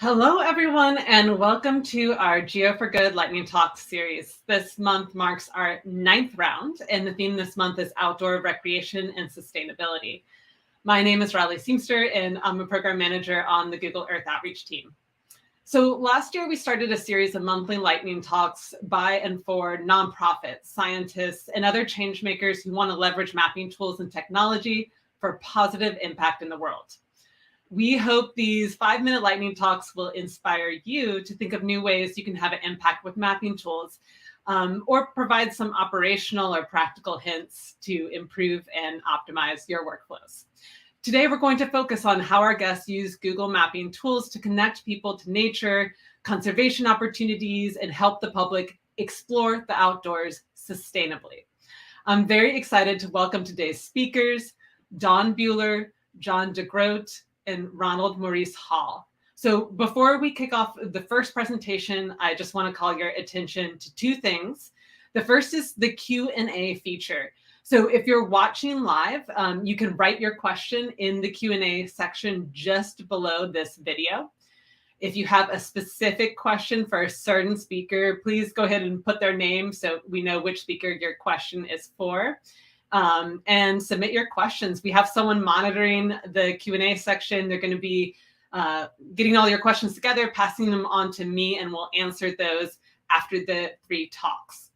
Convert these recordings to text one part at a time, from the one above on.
Hello, everyone, and welcome to our Geo for Good Lightning Talk series. This month marks our 9th round, and the theme this month is outdoor recreation and sustainability. My name is Riley Seamster, and I'm a program manager on the Google Earth Outreach team. So last year, we started a series of monthly lightning talks by and for nonprofits, scientists, and other change makers who want to leverage mapping tools and technology for positive impact in the world. We hope these 5-minute lightning talks will inspire you to think of new ways you can have an impact with mapping tools, or provide some operational or practical hints to improve and optimize your workflows. Today, we're going to focus on how our guests use Google mapping tools to connect people to nature, conservation opportunities, and help the public explore the outdoors sustainably. I'm very excited to welcome today's speakers, Don Buehler, John DeGroote, and Ronald Maurice Hall. So before we kick off the first presentation, I just want to call your attention to two things. The first is the Q&A feature. So if you're watching live, you can write your question in the Q&A section just below this video. If you have a specific question for a certain speaker, please go ahead and put their name so we know which speaker your question is for. And submit your questions. We have someone monitoring the Q&A section. They're going to be getting all your questions together, passing them on to me, and we'll answer those after the 3 talks.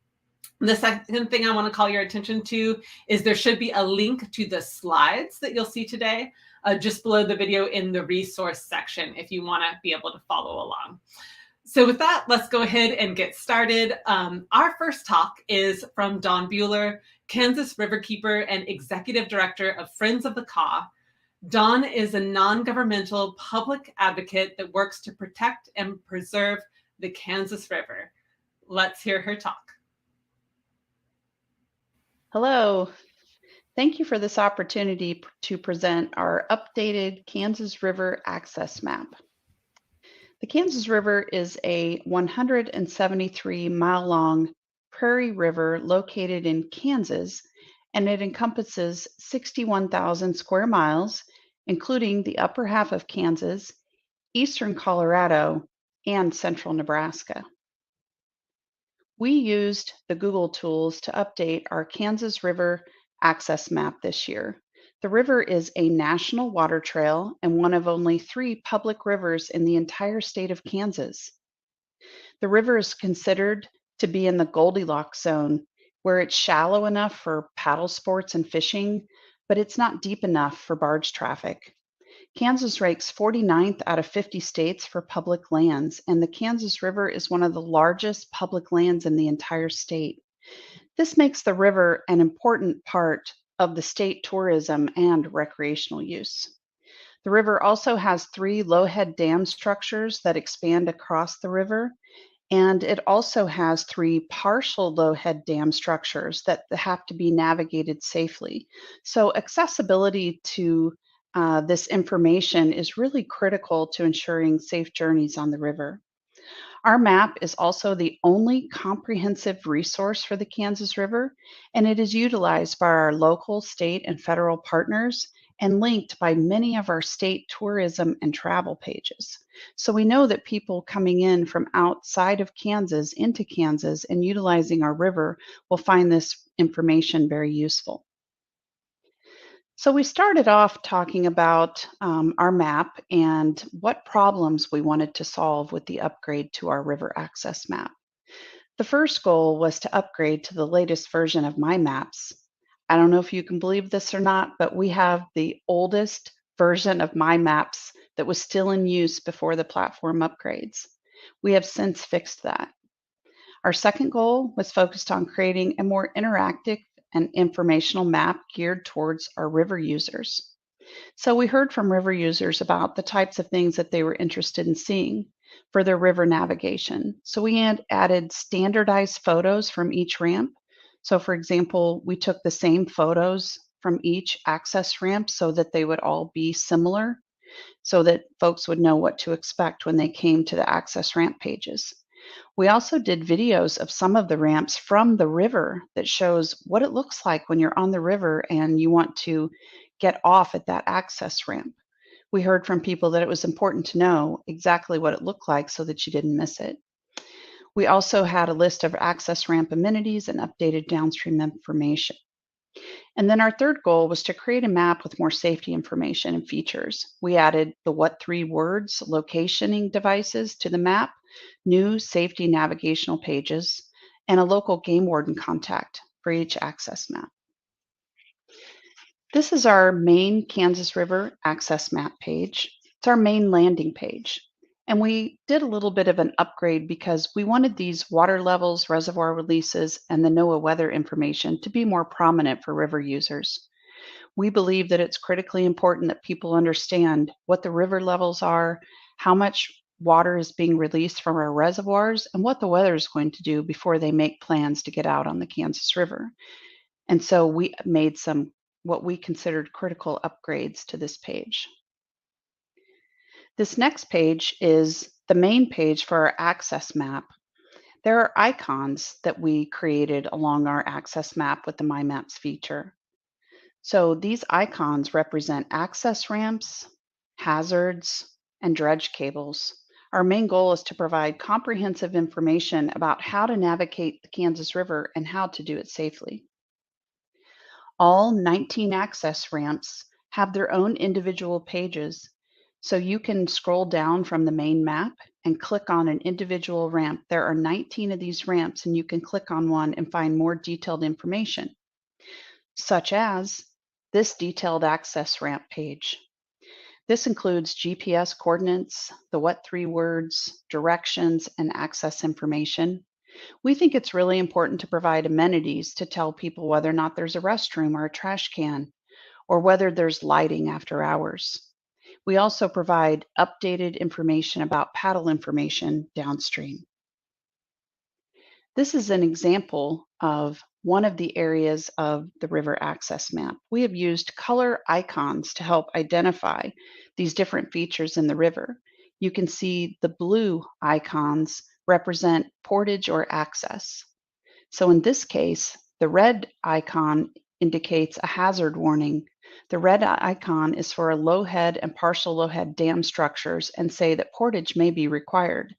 The second thing I want to call your attention to is there should be a link to the slides that you'll see today just below the video in the resource section if you want to be able to follow along. So with that, let's go ahead and get started. Our first talk is from Don Buehler, Kansas Riverkeeper and Executive Director of Friends of the Kaw. Don is a non-governmental public advocate that works to protect and preserve the Kansas River. Let's hear her talk. Hello. Thank you for this opportunity to present our updated Kansas River Access Map. The Kansas River is a 173-mile-long prairie river located in Kansas, and it encompasses 61,000 square miles, including the upper half of Kansas, eastern Colorado, and central Nebraska. We used the Google tools to update our Kansas River Access Map this year. The river is a national water trail and one of only 3 public rivers in the entire state of Kansas. The river is considered to be in the Goldilocks zone, where it's shallow enough for paddle sports and fishing, but it's not deep enough for barge traffic. Kansas ranks 49th out of 50 states for public lands, and the Kansas River is one of the largest public lands in the entire state. This makes the river an important part of the state tourism and recreational use. The river also has 3 low-head dam structures that expand across the river, and it also has 3 partial low-head dam structures that have to be navigated safely. So accessibility to this information is really critical to ensuring safe journeys on the river. Our map is also the only comprehensive resource for the Kansas River, and it is utilized by our local, state, and federal partners and linked by many of our state tourism and travel pages. So we know that people coming in from outside of Kansas into Kansas and utilizing our river will find this information very useful. So we started off talking about our map and what problems we wanted to solve with the upgrade to our river access map. The first goal was to upgrade to the latest version of My Maps. I don't know if you can believe this or not, but we have the oldest version of My Maps that was still in use before the platform upgrades. We have since fixed that. Our second goal was focused on creating a more interactive and informational map geared towards our river users. So we heard from river users about the types of things that they were interested in seeing for their river navigation. So we added standardized photos from each ramp. So for example, we took the same photos from each access ramp so that they would all be similar, so that folks would know what to expect when they came to the access ramp pages. We also did videos of some of the ramps from the river that shows what it looks like when you're on the river and you want to get off at that access ramp. We heard from people that it was important to know exactly what it looked like so that you didn't miss it. We also had a list of access ramp amenities and updated downstream information. And then our third goal was to create a map with more safety information and features. We added the what three words locationing devices to the map, new safety navigational pages, and a local game warden contact for each access map. This is our main Kansas River access map page. It's our main landing page. And we did a little bit of an upgrade because we wanted these water levels, reservoir releases, and the NOAA weather information to be more prominent for river users. We believe that it's critically important that people understand what the river levels are, how much water is being released from our reservoirs, and what the weather is going to do before they make plans to get out on the Kansas River. And so we made some what we considered critical upgrades to this page. This next page is the main page for our access map. There are icons that we created along our access map with the My Maps feature. So these icons represent access ramps, hazards, and dredge cables. Our main goal is to provide comprehensive information about how to navigate the Kansas River and how to do it safely. All 19 access ramps have their own individual pages, so you can scroll down from the main map and click on an individual ramp. There are 19 of these ramps, and you can click on one and find more detailed information, such as this detailed access ramp page. This includes GPS coordinates, the what three words, directions, and access information. We think it's really important to provide amenities to tell people whether or not there's a restroom or a trash can, or whether there's lighting after hours. We also provide updated information about paddle information downstream. This is an example of one of the areas of the river access map. We have used color icons to help identify these different features in the river. You can see the blue icons represent portage or access. So in this case, the red icon indicates a hazard warning. The red icon is for a low head and partial low head dam structures and say that portage may be required.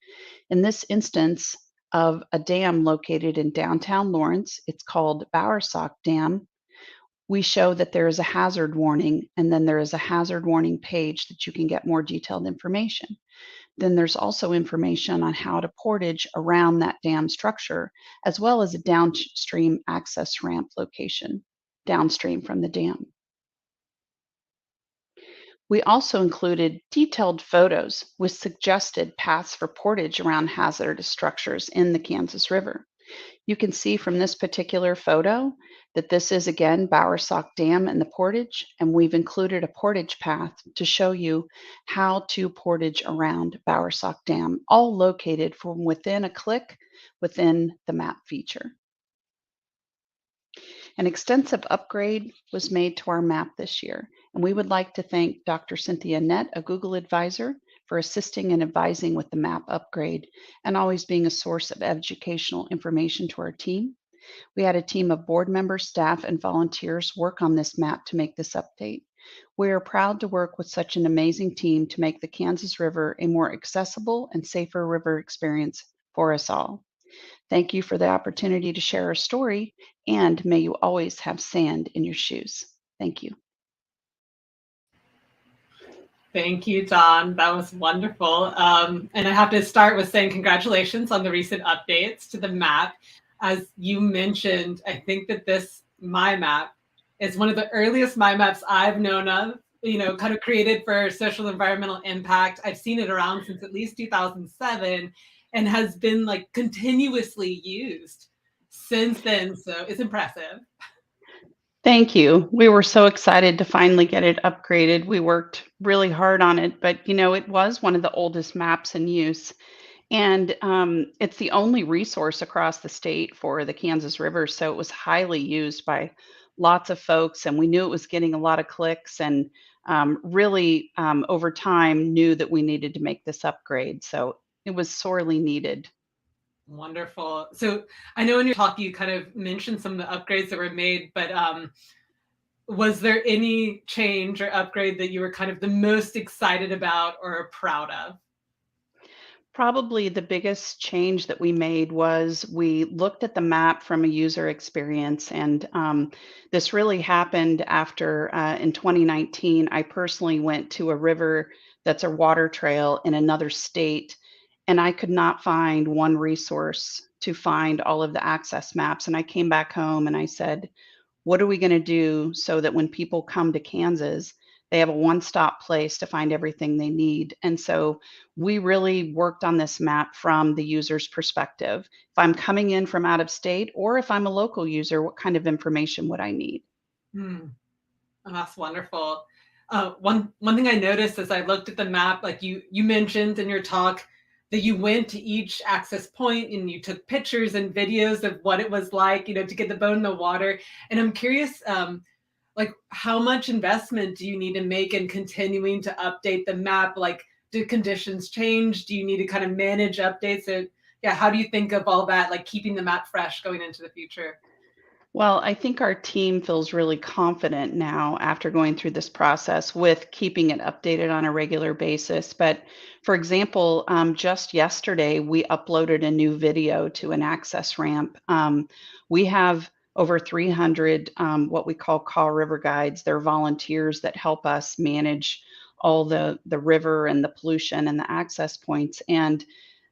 In this instance of a dam located in downtown Lawrence, it's called Bowersock Dam. We show that there is a hazard warning, and then there is a hazard warning page that you can get more detailed information. Then there's also information on how to portage around that dam structure, as well as a downstream access ramp location downstream from the dam. We also included detailed photos with suggested paths for portage around hazardous structures in the Kansas River. You can see from this particular photo that this is again Bowersock Dam and the portage, and we've included a portage path to show you how to portage around Bowersock Dam, all located from within a click within the map feature. An extensive upgrade was made to our map this year, and we would like to thank Dr. Cynthia Nett, a Google advisor, for assisting and advising with the map upgrade and always being a source of educational information to our team. We had a team of board members, staff, and volunteers work on this map to make this update. We are proud to work with such an amazing team to make the Kansas River a more accessible and safer river experience for us all. Thank you for the opportunity to share our story, and may you always have sand in your shoes. Thank you. Thank you, Dawn. That was wonderful. And I have to start with saying congratulations on the recent updates to the map. As you mentioned, I think that this My Map is one of the earliest My Maps I've known of, kind of created for social environmental impact. I've seen it around since at least 2007 and has been like continuously used since then. So it's impressive. Thank you. We were so excited to finally get it upgraded. We worked really hard on it, but it was one of the oldest maps in use. And it's the only resource across the state for the Kansas River. So it was highly used by lots of folks. And we knew it was getting a lot of clicks and really over time knew that we needed to make this upgrade. So it was sorely needed. Wonderful. So I know in your talk you kind of mentioned some of the upgrades that were made, but Was there any change or upgrade that you were kind of the most excited about or proud of? Probably the biggest change that we made was we looked at the map from a user experience, and this really happened after in 2019. I personally went to a river that's a water trail in another state, and I could not find one resource to find all of the access maps. And I came back home and I said, what are we going to do so that when people come to Kansas, they have a one-stop place to find everything they need? And so we really worked on this map from the user's perspective. If I'm coming in from out of state or if I'm a local user, what kind of information would I need? Hmm. Oh, that's wonderful. One thing I noticed as I looked at the map, like you mentioned in your talk, that you went to each access point and you took pictures and videos of what it was like, to get the boat in the water. And I'm curious, like how much investment do you need to make in continuing to update the map? Like, do conditions change? Do you need to kind of manage updates? So, yeah, how do you think of all that, like keeping the map fresh going into the future? Well, I think our team feels really confident now after going through this process with keeping it updated on a regular basis. But for example, just yesterday, we uploaded a new video to an access ramp. We have over 300 what we call river guides. They're volunteers that help us manage all the river and the pollution and the access points. And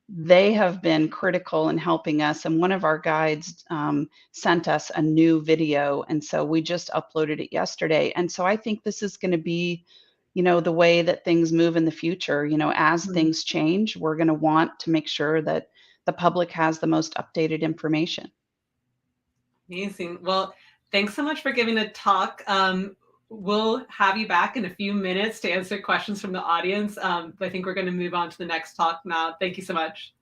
they have been critical in helping us. And one of our guides sent us a new video. And so we just uploaded it yesterday. And so I think this is going to be, the way that things move in the future. As things change, we're going to want to make sure that the public has the most updated information. Amazing. Well, thanks so much for giving a talk. We'll have you back in a few minutes to answer questions from the audience. But I think we're going to move on to the next talk now. Thank you so much.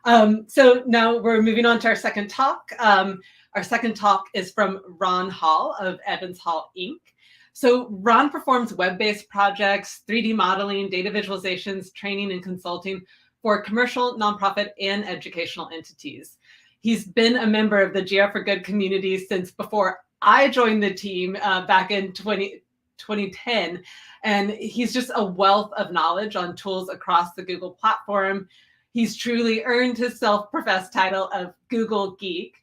So now we're moving on to our second talk. Our second talk is from Ron Hall of Evans Hall, Inc. So Ron performs web-based projects, 3D modeling, data visualizations, training, and consulting for commercial, nonprofit, and educational entities. He's been a member of the Geo for Good community since before I joined the team back in 2010. And he's just a wealth of knowledge on tools across the Google platform. He's truly earned his self-professed title of Google Geek.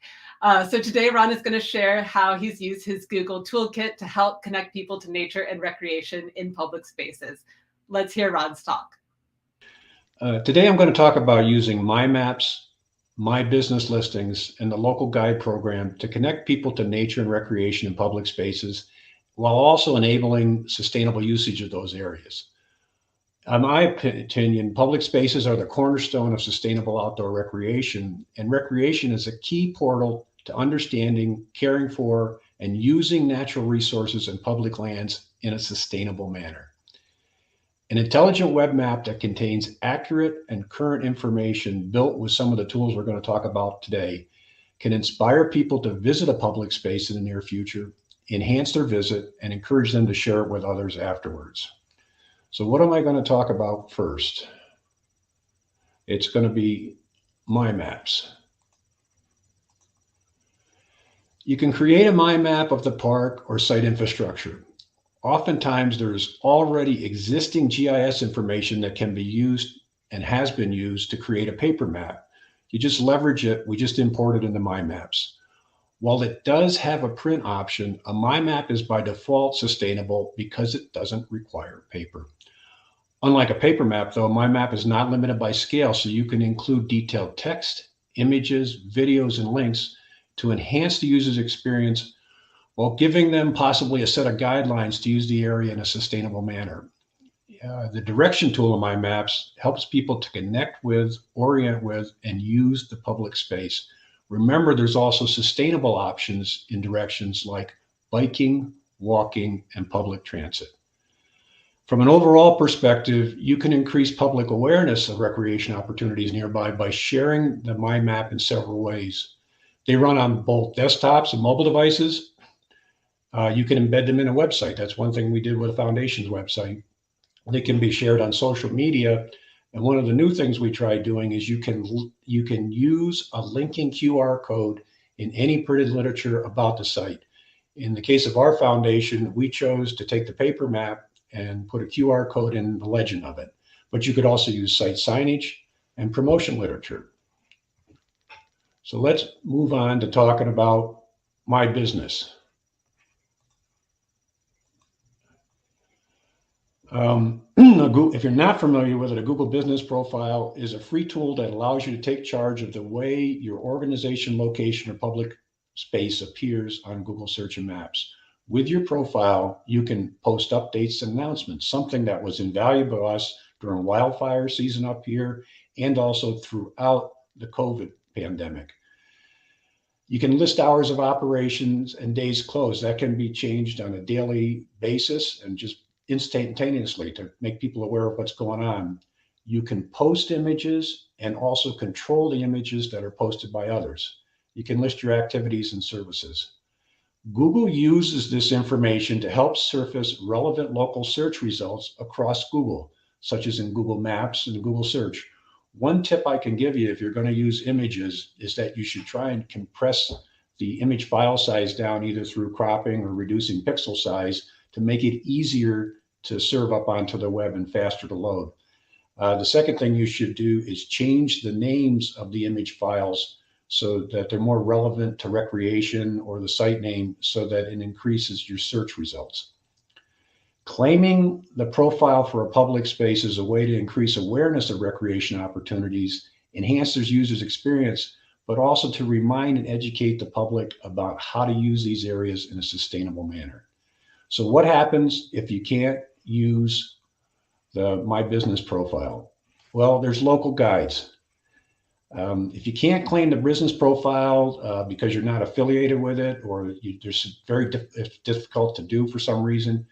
So today, Ron is going to share how he's used his Google toolkit to help connect people to nature and recreation in public spaces. Let's hear Ron's talk. Today, I'm going to talk about using My Maps, My Business Listings, and the local guide program to connect people to nature and recreation in public spaces, while also enabling sustainable usage of those areas. In my opinion, public spaces are the cornerstone of sustainable outdoor recreation, and recreation is a key portal to understanding, caring for, and using natural resources and public lands in a sustainable manner. An intelligent web map that contains accurate and current information built with some of the tools we're going to talk about today can inspire people to visit a public space in the near future, enhance their visit, and encourage them to share it with others afterwards. So what am I going to talk about first? It's going to be My Maps. You can create a My Map of the park or site infrastructure. Oftentimes, there's already existing GIS information that can be used and has been used to create a paper map. You just leverage it. We just import it into My Maps. While it does have a print option, a My Map is by default sustainable because it doesn't require paper. Unlike a paper map, though, My Map is not limited by scale, so you can include detailed text, images, videos, and links to enhance the user's experience while giving them possibly a set of guidelines to use the area in a sustainable manner. The direction tool in My Maps helps people to connect with, orient with, and use the public space. Remember, there's also sustainable options in directions like biking, walking, and public transit. From an overall perspective, you can increase public awareness of recreation opportunities nearby by sharing the My Map in several ways. They run on both desktops and mobile devices. You can embed them in a website. That's one thing we did with the Foundation's website. They can be shared on social media. And one of the new things we tried doing is you can use a linking QR code in any printed literature about the site. In the case of our foundation, we chose to take the paper map and put a QR code in the legend of it. But you could also use site signage and promotion literature. So let's move on to talking about my business. If you're not familiar with it, a Google Business Profile is a free tool that allows you to take charge of the way your organization, location, or public space appears on Google Search and Maps. With your profile, you can post updates and announcements, something that was invaluable to us during wildfire season up here and also throughout the COVID pandemic. You can list hours of operations and days closed. That can be changed on a daily basis and just instantaneously to make people aware of what's going on. You can post images and also control the images that are posted by others. You can list your activities and services. Google uses this information to help surface relevant local search results across Google, such as in Google Maps and Google Search. One tip I can give you if you're going to use images is that you should try and compress the image file size down either through cropping or reducing pixel size to make it easier to serve up onto the web and faster to load. The second thing you should do is change the names of the image files so that they're more relevant to recreation or the site name so that it increases your search results. Claiming the profile for a public space is a way to increase awareness of recreation opportunities, enhance their users' experience, but also to remind and educate the public about how to use these areas in a sustainable manner. So what happens if you can't use the My Business Profile? Well, there's local guides. If you can't claim the business profile because you're not affiliated with it or it's very difficult to do for some reason,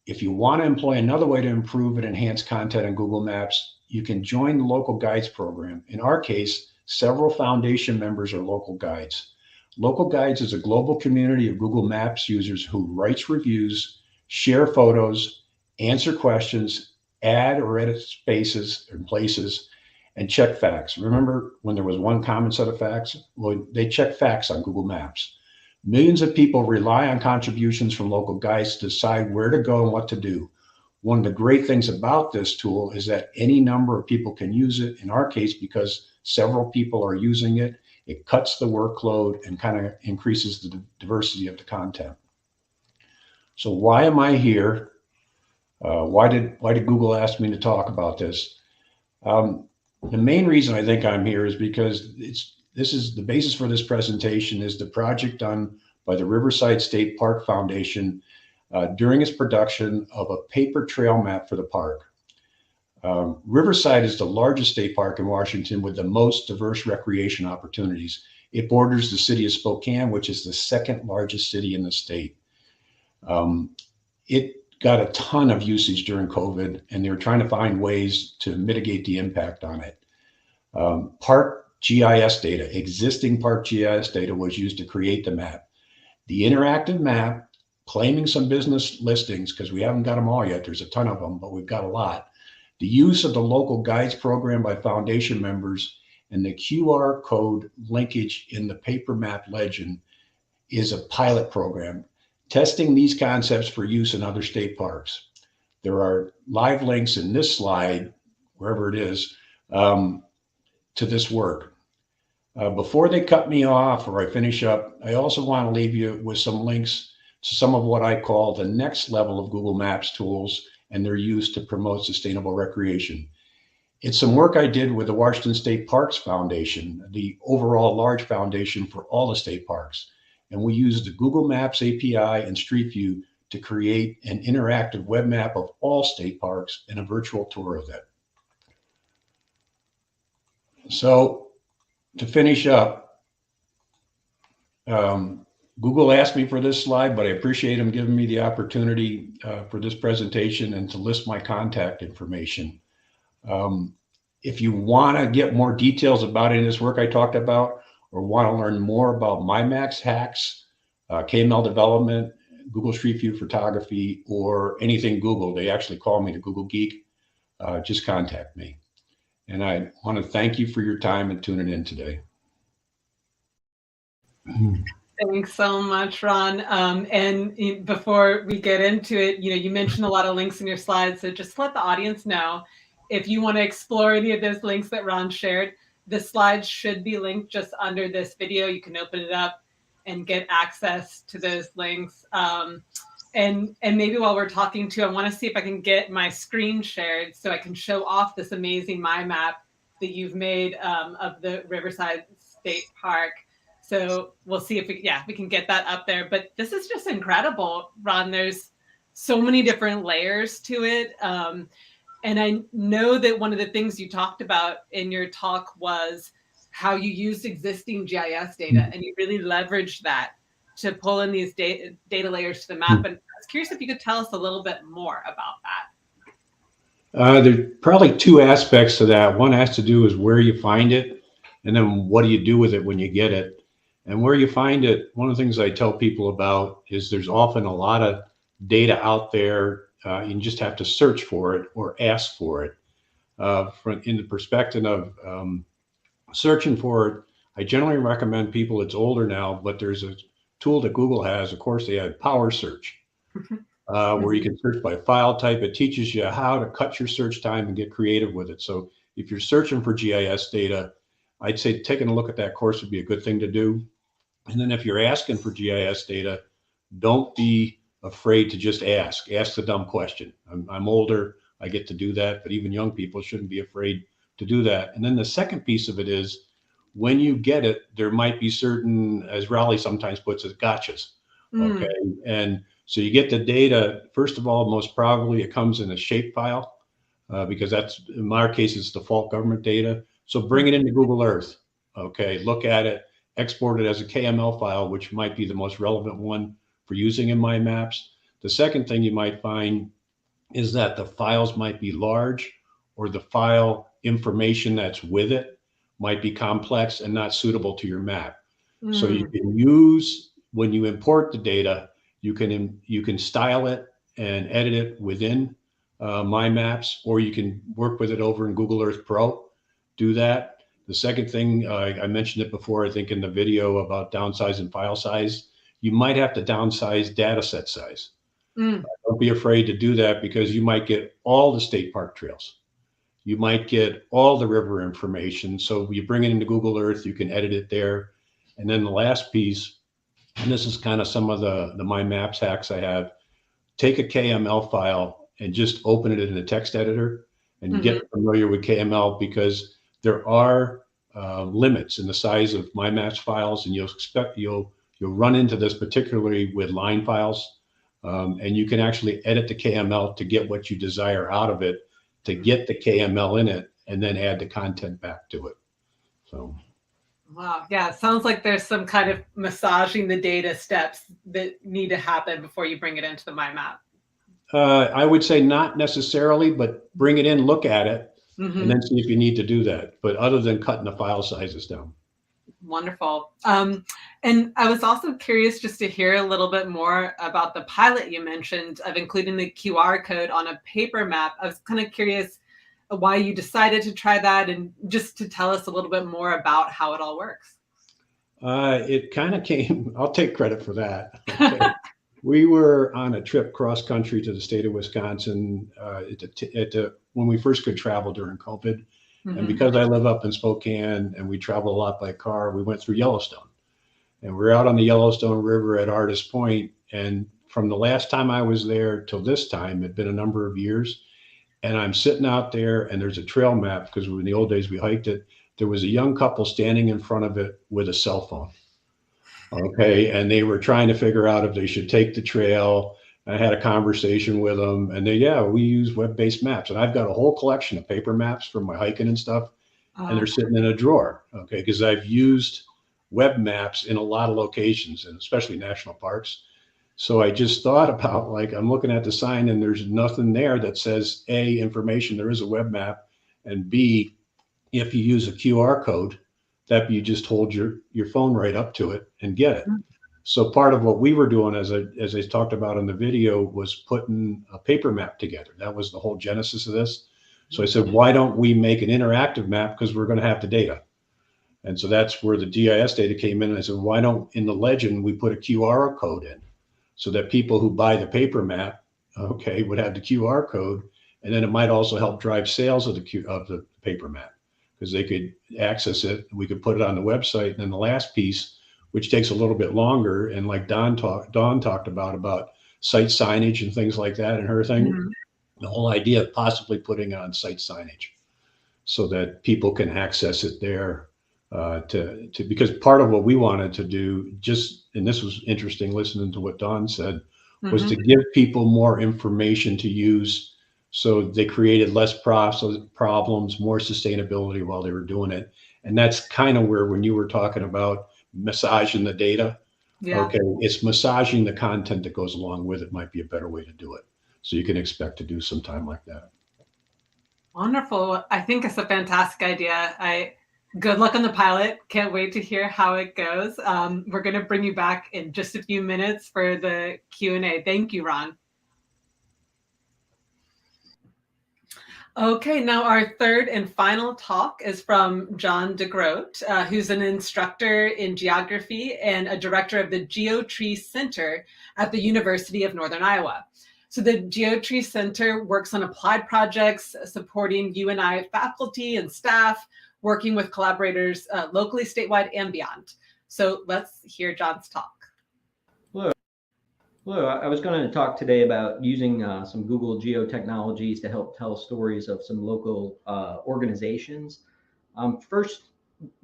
if you want to employ another way to improve and enhance content on Google Maps, you can join the local guides program. In our case, several foundation members are local guides. Local Guides is a global community of Google Maps users who writes reviews, share photos, answer questions, add or edit spaces and places, and check facts. Remember when there was one common set of facts? Well, they check facts on Google Maps. Millions of people rely on contributions from local guides to decide where to go and what to do. One of the great things about this tool is that any number of people can use it. In our case, because several people are using it, it cuts the workload and kind of increases the diversity of the content. So why am I here? Why did Google ask me to talk about this? The main reason I think I'm here is because this is the basis for this presentation is the project done by the Riverside State Park Foundation during its production of a paper trail map for the park. Riverside is the largest state park in Washington with the most diverse recreation opportunities. It borders the city of Spokane, which is the second largest city in the state. It got a ton of usage during COVID, and they were trying to find ways to mitigate the impact on it. Park GIS data, existing park GIS data was used to create the map. The interactive map, claiming some business listings, because we haven't got them all yet, there's a ton of them, but we've got a lot. The use of the local guides program by foundation members and the QR code linkage in the paper map legend is a pilot program, testing these concepts for use in other state parks. There are live links in this slide, wherever it is, to this work. Before they cut me off or I finish up, I also want to leave you with some links to some of what I call the next level of Google Maps tools and their use to promote sustainable recreation. It's some work I did with the Washington State Parks Foundation, the overall large foundation for all the state parks. And we used the Google Maps API and Street View to create an interactive web map of all state parks and a virtual tour of it. So to finish up, Google asked me for this slide, but I appreciate them giving me the opportunity for this presentation and to list my contact information. If you want to get more details about any of this work I talked about, or want to learn more about MyMax hacks, KML development, Google Street View photography, or anything Google, they actually call me the Google Geek, just contact me. And I want to thank you for your time and tuning in today. Thanks so much, Ron. Before we get into it, you mentioned a lot of links in your slides, so just let the audience know if you want to explore any of those links that Ron shared. The slides should be linked just under this video. You can open it up and get access to those links. And maybe while we're talking too, I want to see if I can get my screen shared so I can show off this amazing mind map that you've made of the Riverside State Park. So we'll see if we can get that up there. But this is just incredible, Ron. There's so many different layers to it. And I know that one of the things you talked about in your talk was how you used existing GIS data and you really leveraged that to pull in these data layers to the map. And I was curious if you could tell us a little bit more about that. There's probably two aspects to that. One has to do with where you find it, and then what do you do with it when you get it. And where you find it, one of the things I tell people about is there's often a lot of data out there. You just have to search for it or ask for it. In the perspective of searching for it, I generally recommend people, it's older now, but there's a tool that Google has. Of course, they had Power Search, where you can search by file type. It teaches you how to cut your search time and get creative with it. So if you're searching for GIS data, I'd say taking a look at that course would be a good thing to do. And then if you're asking for GIS data, don't be afraid to just ask the dumb question. I'm older, I get to do that, but even young people shouldn't be afraid to do that. And then the second piece of it is when you get it, there might be certain, as Raleigh sometimes puts it, gotchas. Okay. And so you get the data, first of all, most probably it comes in a shape file because that's, in our case, it's default government data. So bring it into Google Earth. Okay. Look at it. Export it as a KML file, which might be the most relevant one for using in my maps. The second thing you might find is that the files might be large or the file information that's with it might be complex and not suitable to your map. So you can use, when you import the data, you can style it and edit it within My Maps, or you can work with it over in Google Earth Pro, do that. The second thing, I mentioned it before, I think in the video about downsizing file size, you might have to downsize data set size. Don't be afraid to do that because you might get all the state park trails. You might get all the river information. So you bring it into Google Earth, you can edit it there. And then the last piece, and this is kind of some of the My Maps hacks I have, take a KML file and just open it in a text editor and get familiar with KML, because there are limits in the size of My Maps files, and you'll run into this particularly with line files, and you can actually edit the KML to get what you desire out of it, to get the KML in it, and then add the content back to it. So. Wow. Yeah. It sounds like there's some kind of massaging the data steps that need to happen before you bring it into the My Map. I would say not necessarily, but bring it in, look at it, and then see if you need to do that. But other than cutting the file sizes down. Wonderful. And I was also curious just to hear a little bit more about the pilot you mentioned of including the QR code on a paper map. I was kind of curious why you decided to try that, and just to tell us a little bit more about how it all works. It kind of came, I'll take credit for that. Okay. We were on a trip cross country to the state of Wisconsin when we first could travel during COVID. And because I live up in Spokane and we travel a lot by car, we went through Yellowstone. And we're out on the Yellowstone River at Artist Point. And from the last time I was there till this time, it'd been a number of years. And I'm sitting out there and there's a trail map, because in the old days we hiked it. There was a young couple standing in front of it with a cell phone. Okay. And they were trying to figure out if they should take the trail. I had a conversation with them, and we use web-based maps. And I've got a whole collection of paper maps from my hiking and stuff. And they're sitting in a drawer. Okay. Because I've used web maps in a lot of locations, and especially national parks. So I just thought about, like, I'm looking at the sign and there's nothing there that says A, information, there is a web map, and B, if you use a QR code, that you just hold your phone right up to it and get it. So part of what we were doing, as I talked about in the video, was putting a paper map together. That was the whole genesis of this. So I said, why don't we make an interactive map, because we're going to have the data. And so that's where the GIS data came in. And I said, why don't, in the legend, we put a QR code in so that people who buy the paper map, okay, would have the QR code. And then it might also help drive sales of the paper map, because they could access it. We could put it on the website. And then the last piece, which takes a little bit longer, and like Dawn talked about site signage and things like that and her thing, the whole idea of possibly putting on site signage so that people can access it there. Because part of what we wanted to do, and this was interesting listening to what Dawn said, was to give people more information to use, so they created less problems, more sustainability while they were doing it. And that's kind of where, when you were talking about massaging the data, okay, it's massaging the content that goes along with it might be a better way to do it. So you can expect to do some time like that. Wonderful. I think it's a fantastic idea. Good luck on the pilot. Can't wait to hear how it goes. We're going to bring you back in just a few minutes for the Q&A. Thank you, Ron. Okay, now our third and final talk is from John DeGroote, who's an instructor in geography and a director of the GeoTREE Center at the University of Northern Iowa. So the GeoTREE Center works on applied projects supporting UNI faculty and staff, working with collaborators locally, statewide, and beyond. So let's hear John's talk. Hello, I was going to talk today about using some Google geotechnologies to help tell stories of some local organizations. First,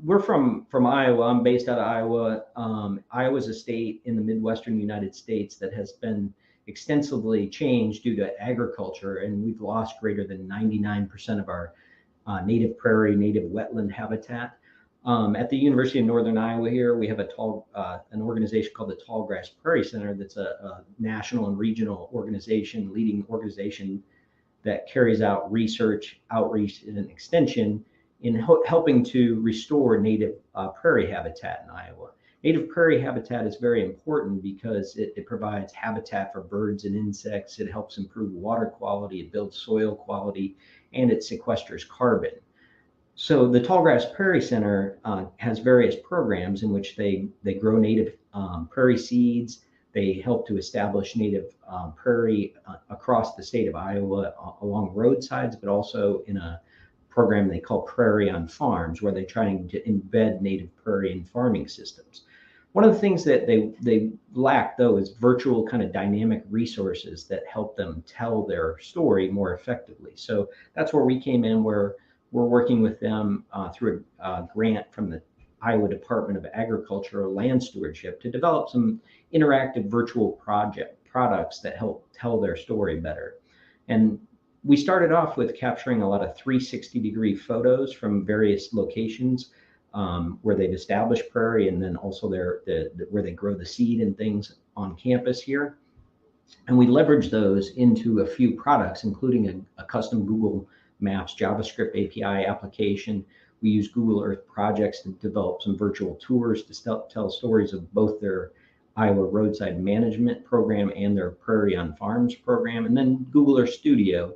we're from Iowa. I'm based out of Iowa. Iowa's a state in the Midwestern United States that has been extensively changed due to agriculture, and we've lost greater than 99% of our native prairie, native wetland habitat. At the University of Northern Iowa here, we have an organization called the Tallgrass Prairie Center that's a national and regional organization, leading organization that carries out research, outreach, and extension in helping to restore native prairie habitat in Iowa. Native prairie habitat is very important because it provides habitat for birds and insects. It helps improve water quality, it builds soil quality, and it sequesters carbon. So the Tallgrass Prairie Center has various programs in which they grow native prairie seeds. They help to establish native prairie across the state of Iowa along roadsides, but also in a program they call Prairie on Farms, where they're trying to embed native prairie in farming systems. One of the things that they lack, though, is virtual kind of dynamic resources that help them tell their story more effectively. So that's where we came in, where we're working with them through a grant from the Iowa Department of Agricultural Land Stewardship to develop some interactive virtual products that help tell their story better. And we started off with capturing a lot of 360-degree photos from various locations where they've established prairie, and then also where they grow the seed and things on campus here. And we leverage those into a few products, including a custom Google Maps JavaScript API application. We use Google Earth projects to develop some virtual tours to tell stories of both their Iowa roadside management program and their Prairie on Farms program, and then Google Earth Studio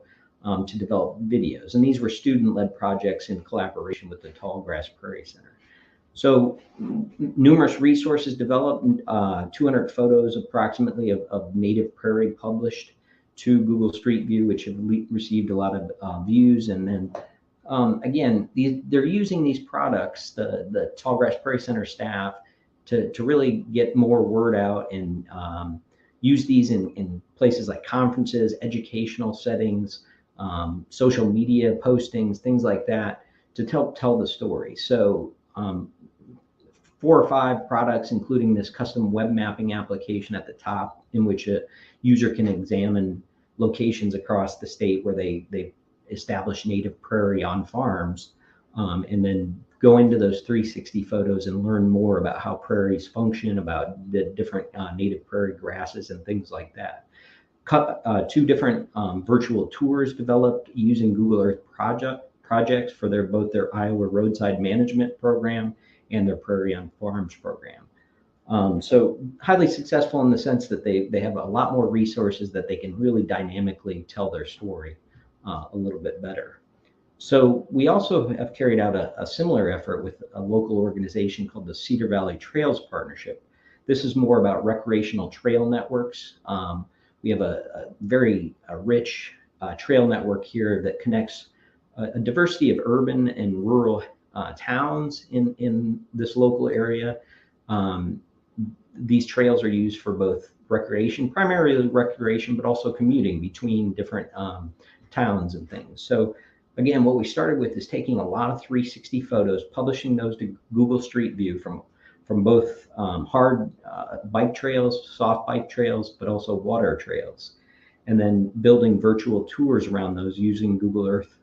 to develop videos. And these were student-led projects in collaboration with the Tallgrass Prairie Center. So numerous resources developed, 200 photos approximately of native prairie published to Google Street View, which have received a lot of views. And then again, they're using these products, the Tallgrass Prairie Center staff, to really get more word out and use these in places like conferences, educational settings, social media postings, things like that, to tell the story. So 4 or 5 products, including this custom web mapping application at the top, in which a user can examine locations across the state where they establish native prairie on farms, and then go into those 360 photos and learn more about how prairies function, about the different native prairie grasses and things like that. 2 different virtual tours developed using Google Earth projects for both their Iowa roadside management program and their Prairie on Farms program. So highly successful in the sense that they have a lot more resources that they can really dynamically tell their story a little bit better. So we also have carried out a similar effort with a local organization called the Cedar Valley Trails Partnership. This is more about recreational trail networks. We have a very rich trail network here that connects a diversity of urban and rural towns in this local area. These trails are used for both recreation, primarily recreation, but also commuting between different towns and things. So again, what we started with is taking a lot of 360 photos, publishing those to Google Street View from both hard bike trails, soft bike trails, but also water trails, and then building virtual tours around those using Google Earth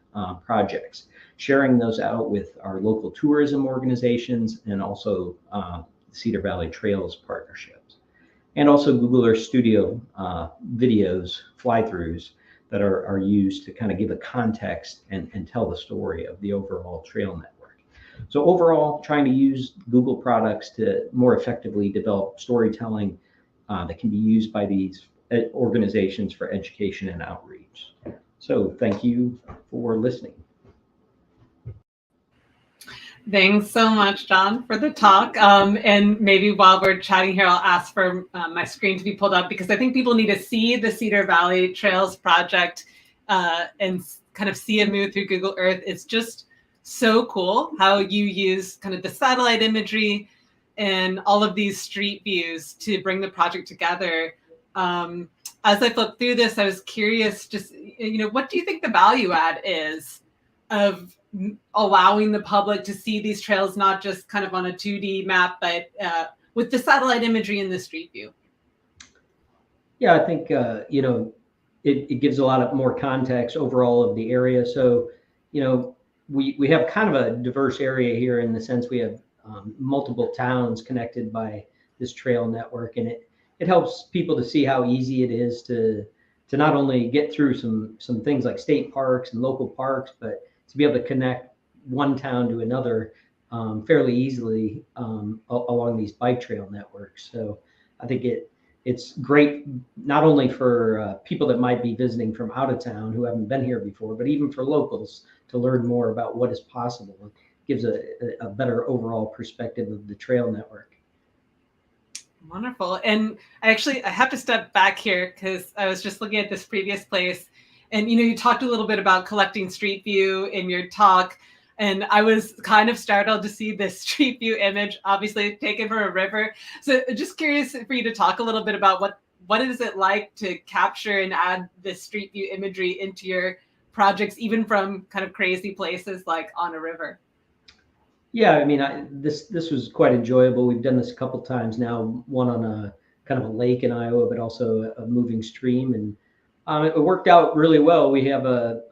projects, sharing those out with our local tourism organizations and also Cedar Valley Trails partnerships, and also Google Earth Studio videos, fly-throughs that are used to kind of give a context and tell the story of the overall trail network. So overall, trying to use Google products to more effectively develop storytelling that can be used by these organizations for education and outreach. So thank you for listening. Thanks so much, John, for the talk. And maybe while we're chatting here, I'll ask for my screen to be pulled up because I think people need to see the Cedar Valley Trails project and kind of see it move through Google Earth. It's just so cool how you use kind of the satellite imagery and all of these street views to bring the project together. As I flipped through this, I was curious, just, what do you think the value add is of allowing the public to see these trails, not just kind of on a 2D map, but with the satellite imagery and the street view? Yeah, I think, it gives a lot of more context overall of the area. So, we have kind of a diverse area here in the sense we have multiple towns connected by this trail network, and it helps people to see how easy it is to not only get through some things like state parks and local parks, but to be able to connect one town to another fairly easily along these bike trail networks. So I think it's great not only for people that might be visiting from out of town who haven't been here before, but even for locals to learn more about what is possible. It gives a better overall perspective of the trail network. Wonderful. And I have to step back here because I was just looking at this previous place. And, you talked a little bit about collecting street view in your talk. And I was kind of startled to see this street view image, obviously taken from a river. So just curious for you to talk a little bit about what is it like to capture and add this street view imagery into your projects, even from kind of crazy places like on a river? Yeah, I mean, this was quite enjoyable. We've done this a couple times now, one on a kind of a lake in Iowa, but also a moving stream. And it worked out really well. We have a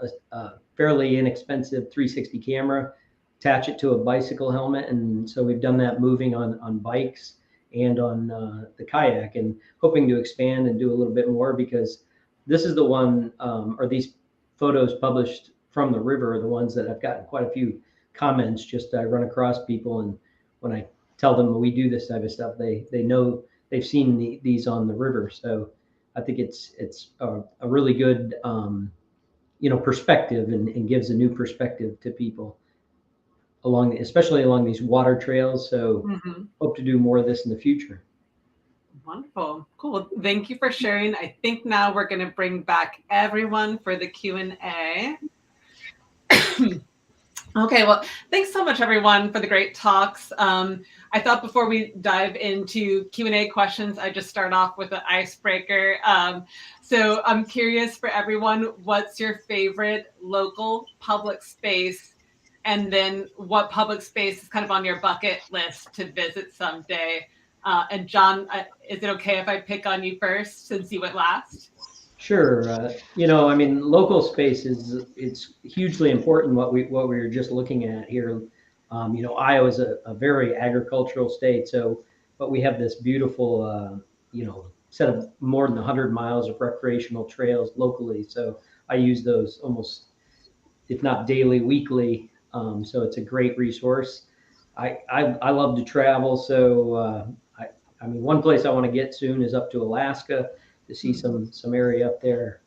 fairly inexpensive 360 camera, attach it to a bicycle helmet. And so we've done that moving on bikes and on the kayak, and hoping to expand and do a little bit more, because this is the one, or these photos published from the river are the ones that I've gotten quite a few comments. Just I run across people, and when I tell them we do this type of stuff, they know they've seen these on the river. So I think it's a really good perspective, and gives a new perspective to people especially along these water trails. So hope to do more of this in the future. Wonderful. Cool. Thank you for sharing. I think now we're going to bring back everyone for the Q&A. Okay, well, thanks so much, everyone, for the great talks. I thought before we dive into Q&A questions, I just start off with an icebreaker. So I'm curious for everyone, what's your favorite local public space? And then what public space is kind of on your bucket list to visit someday? And John, is it okay if I pick on you first since you went last? Sure. I mean, local space it's hugely important. What we were just looking at here, Iowa is a very agricultural state. So, but we have this beautiful, set of more than 100 miles of recreational trails locally. So I use those almost, if not daily, weekly. So it's a great resource. I love to travel. So, I mean, one place I want to get soon is up to Alaska to see some area up there.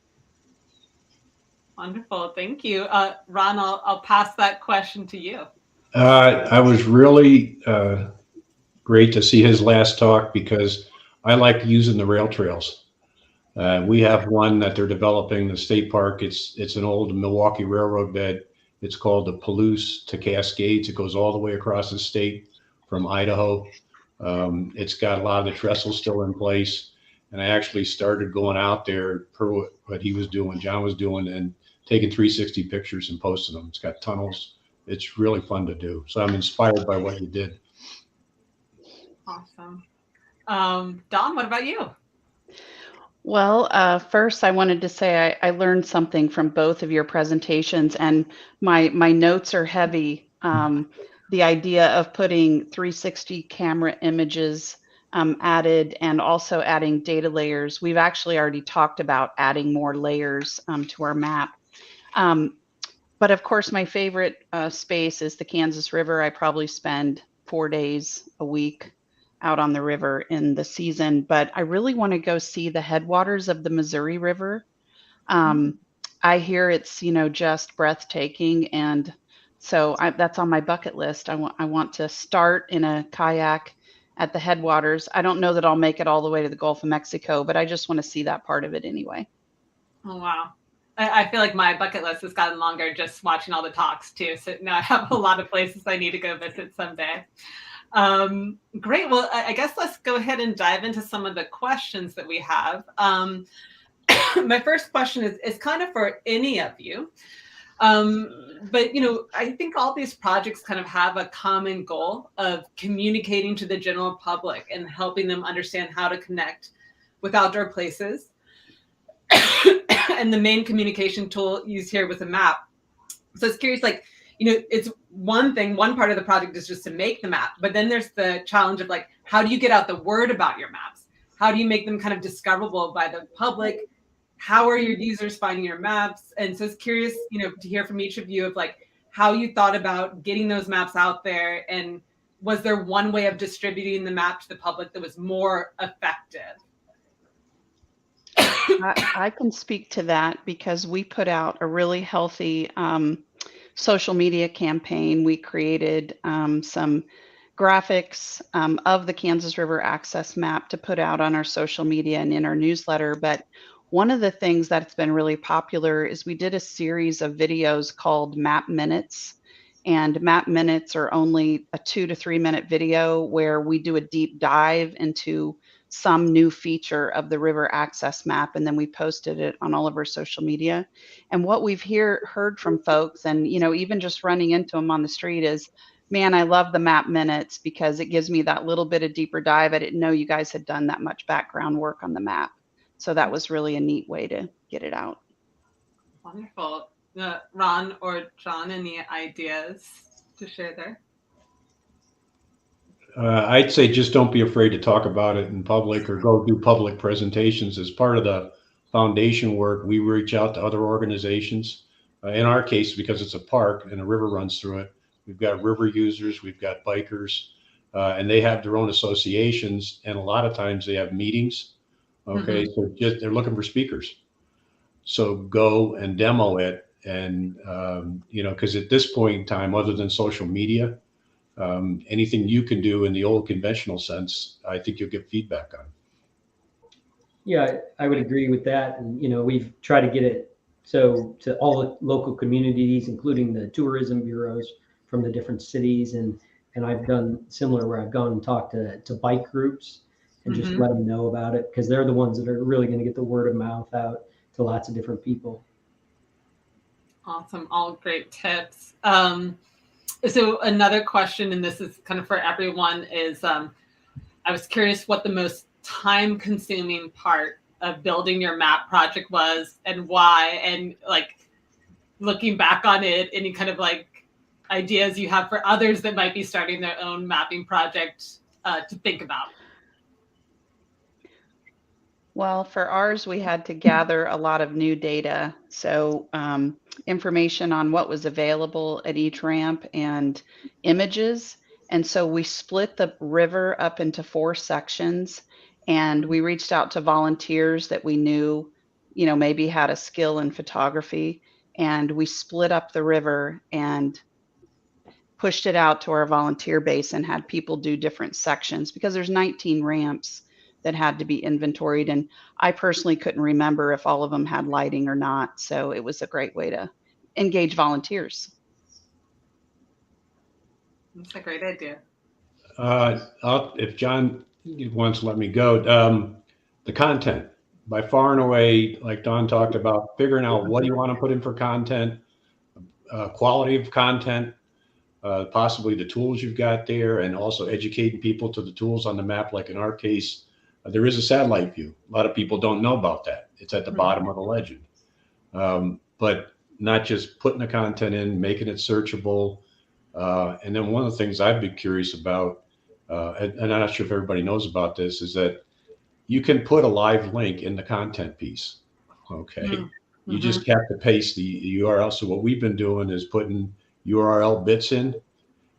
Wonderful. Thank you. Ron, I'll pass that question to you. I was really great to see his last talk because I like using the rail trails. We have one that they're developing, the state park. It's an old Milwaukee Railroad bed. It's called the Palouse to Cascades. It goes all the way across the state from Idaho. It's got a lot of the trestles still in place. And I actually started going out there per what he was doing, John was doing, and taking 360 pictures and posting them. It's got tunnels. It's really fun to do. So I'm inspired by what you did. Awesome. Dawn, what about you? Well, first I wanted to say I learned something from both of your presentations, and my notes are heavy. The idea of putting 360 camera images added, and also adding data layers. We've actually already talked about adding more layers to our map. But of course, my favorite space is the Kansas River. I probably spend 4 days a week out on the river in the season, but I really want to go see the headwaters of the Missouri River. I hear it's, just breathtaking. And so that's on my bucket list. I want to start in a kayak at the headwaters. I don't know that I'll make it all the way to the Gulf of Mexico, but I just want to see that part of it anyway. Oh, wow. I feel like my bucket list has gotten longer just watching all the talks too. So now I have a lot of places I need to go visit someday. Great. Well, I guess let's go ahead and dive into some of the questions that we have. My first question is kind of for any of you. But, I think all these projects kind of have a common goal of communicating to the general public and helping them understand how to connect with outdoor places. And the main communication tool used here was a map. So it's curious, it's one part of the project is just to make the map, but then there's the challenge of how do you get out the word about your maps? How do you make them kind of discoverable by the public? How are your users finding your maps? And so it's curious, to hear from each of you of how you thought about getting those maps out there, and was there one way of distributing the map to the public that was more effective? I can speak to that because we put out a really healthy social media campaign. We created some graphics of the Kansas River access map to put out on our social media and in our newsletter. But one of the things that's been really popular is we did a series of videos called Map Minutes. And Map Minutes are only a 2 to 3 minute video where we do a deep dive into some new feature of the river access map, and then we posted it on all of our social media. And what we've heard from folks, and even just running into them on the street, is, man, I love the Map Minutes because it gives me that little bit of deeper dive. I didn't know you guys had done that much background work on the map. So that was really a neat way to get it out. Wonderful. Ron or John, any ideas to share there? I'd say just don't be afraid to talk about it in public or go do public presentations. As part of the foundation work, we reach out to other organizations. In our case, because it's a park and a river runs through it, we've got river users, we've got bikers, and they have their own associations. And a lot of times they have meetings. Okay, so they're looking for speakers. So go and demo it. And, because at this point in time, other than social media, anything you can do in the old conventional sense, I think you'll get feedback on. Yeah, I would agree with that. And, we've tried to get it so to all the local communities, including the tourism bureaus from the different cities. And I've done similar where I've gone and talked to bike groups and just let them know about it, because they're the ones that are really going to get the word of mouth out to lots of different people. Awesome. All great tips. So another question, and this is kind of for everyone, is I was curious what the most time-consuming part of building your map project was and why, and looking back on it, any kind of ideas you have for others that might be starting their own mapping project to think about. Well, for ours, we had to gather a lot of new data. So information on what was available at each ramp and images. And so we split the river up into 4 sections, and we reached out to volunteers that we knew, maybe had a skill in photography. and we split up the river and pushed it out to our volunteer base and had people do different sections because there's 19 ramps that had to be inventoried. And I personally couldn't remember if all of them had lighting or not. So it was a great way to engage volunteers. That's a great idea. If John wants to let me go, the content, by far and away, like Don talked about, figuring out what do you want to put in for content, quality of content, possibly the tools you've got there, and also educating people to the tools on the map. Like in our case, there is a satellite view. A lot of people don't know about that. It's at the bottom of the legend. But not just putting the content in, making it searchable. And then one of the things I'd be curious about, and I'm not sure if everybody knows about this, is that you can put a live link in the content piece. Okay. You just have to paste the URL. So what we've been doing is putting URL bits in.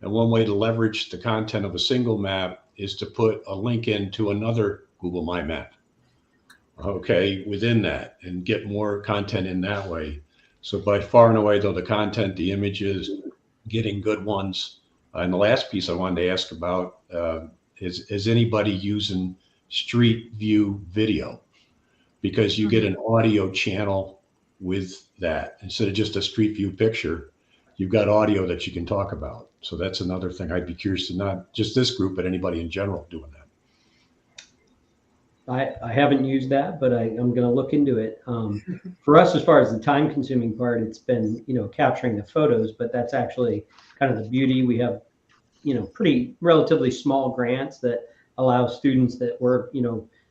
And one way to leverage the content of a single map is to put a link into another Google My Map. Okay, within that, and get more content in that way. So by far and away, though, the content, the images, getting good ones. And the last piece I wanted to ask about is anybody using Street View video? Because you get an audio channel with that. Instead of just a Street View picture, you've got audio that you can talk about. So that's another thing I'd be curious to, not just this group, but anybody in general doing that. I haven't used that, but I'm going to look into it. For us, as far as the time-consuming part, it's been, capturing the photos, but that's actually kind of the beauty. We have, pretty relatively small grants that allow students that work,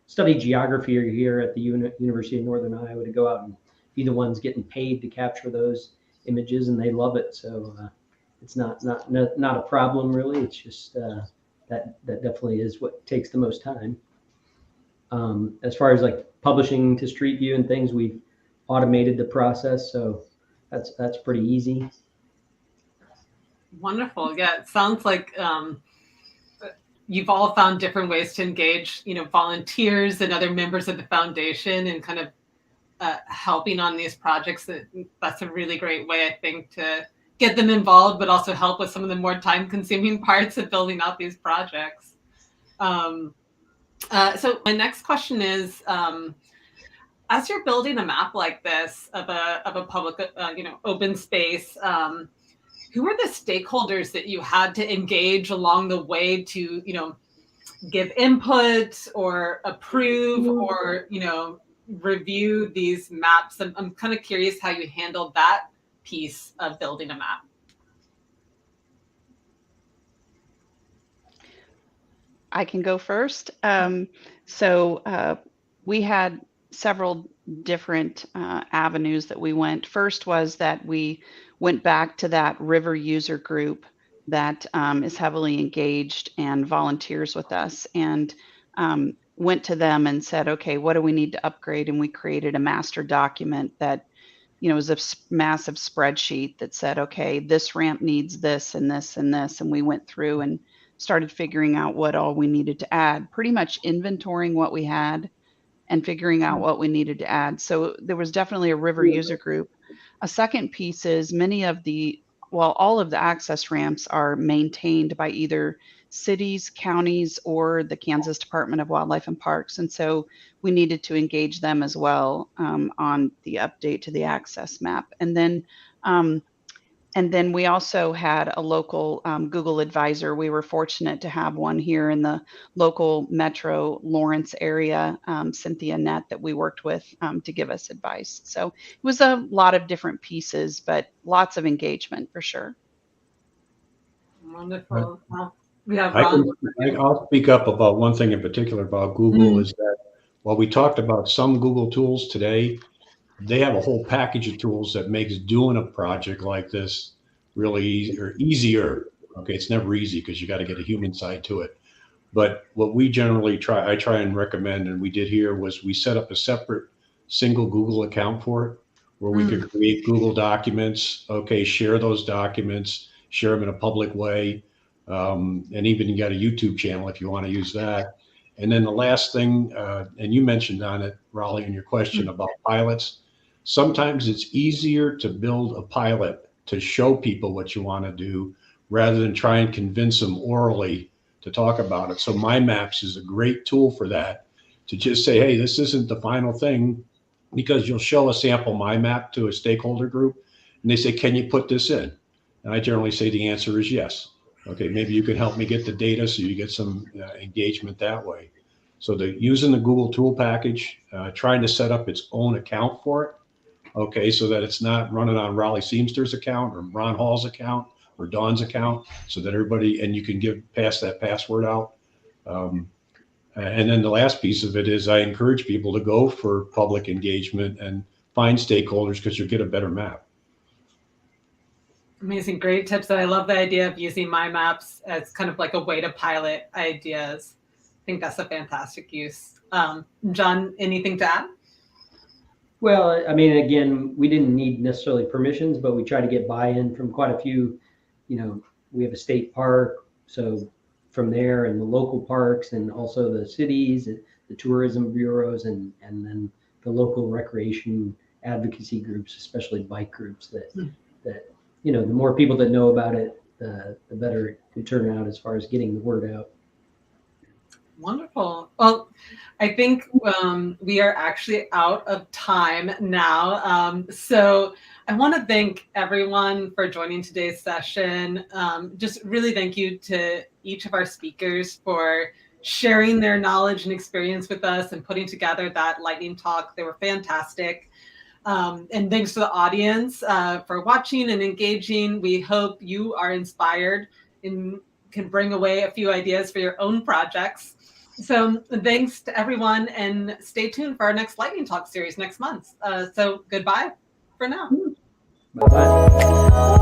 study geography or here at the University of Northern Iowa to go out and be the ones getting paid to capture those images, and they love it. So it's not a problem really. It's just that definitely is what takes the most time. As far as like publishing to Street View and things, we've automated the process, so that's pretty easy. Wonderful. Yeah, it sounds like you've all found different ways to engage, volunteers and other members of the foundation and kind of helping on these projects. That's a really great way, I think, to get them involved, but also help with some of the more time-consuming parts of building out these projects. So my next question is, as you're building a map like this of a public, open space, who are the stakeholders that you had to engage along the way to, give input or approve or, review these maps? I'm kind of curious how you handled that piece of building a map. I can go first. So we had several different avenues that we went. First was that we went back to that river user group that is heavily engaged and volunteers with us, and went to them and said, okay, what do we need to upgrade? And we created a master document that, was a massive spreadsheet that said, okay, this ramp needs this and this and this. And we went through and started figuring out what all we needed to add, pretty much inventorying what we had and figuring out what we needed to add. So there was definitely a river user group. A second piece is all of the access ramps are maintained by either cities, counties, or the Kansas Department of Wildlife and Parks. And so we needed to engage them as well on the update to the access map. And then we also had a local Google advisor. We were fortunate to have one here in the local Metro Lawrence area, Cynthia Nett, that we worked with to give us advice. So it was a lot of different pieces, but lots of engagement for sure. Wonderful. Well, we have Ron. I'll speak up about one thing in particular about Google is that while we talked about some Google tools today, they have a whole package of tools that makes doing a project like this really easier. Okay, it's never easy because you got to get a human side to it. But what we generally I try and recommend, and we did here, was we set up a separate single Google account for it, where we could create Google documents. Okay, share those documents, share them in a public way, and even you got a YouTube channel if you want to use that. And then the last thing, and you mentioned on it, Raleigh, in your question about pilots. Sometimes it's easier to build a pilot to show people what you want to do rather than try and convince them orally to talk about it. So My Maps is a great tool for that, to just say, hey, this isn't the final thing, because you'll show a sample My Map to a stakeholder group and they say, can you put this in? And I generally say the answer is yes. Okay, maybe you can help me get the data so you get some engagement that way. So using the Google tool package, trying to set up its own account for it, okay, so that it's not running on Raleigh Seamster's account or Ron Hall's account or Dawn's account, so that everybody, and you can pass that password out. And then the last piece of it is I encourage people to go for public engagement and find stakeholders, because you'll get a better map. Amazing, great tips. And I love the idea of using My Maps as kind of like a way to pilot ideas. I think that's a fantastic use. John, anything to add? Well, I mean, again, we didn't need necessarily permissions, but we try to get buy-in from quite a few. We have a state park, so from there, and the local parks, and also the cities, the tourism bureaus, and then the local recreation advocacy groups, especially bike groups. That the more people that know about it, the better it can turn out as far as getting the word out. Wonderful. Well, I think we are actually out of time now. So I want to thank everyone for joining today's session. Just really thank you to each of our speakers for sharing their knowledge and experience with us and putting together that lightning talk. They were fantastic. And thanks to the audience for watching and engaging. We hope you are inspired and can bring away a few ideas for your own projects. So thanks to everyone, and stay tuned for our next lightning talk series next month. So goodbye for now. Bye-bye.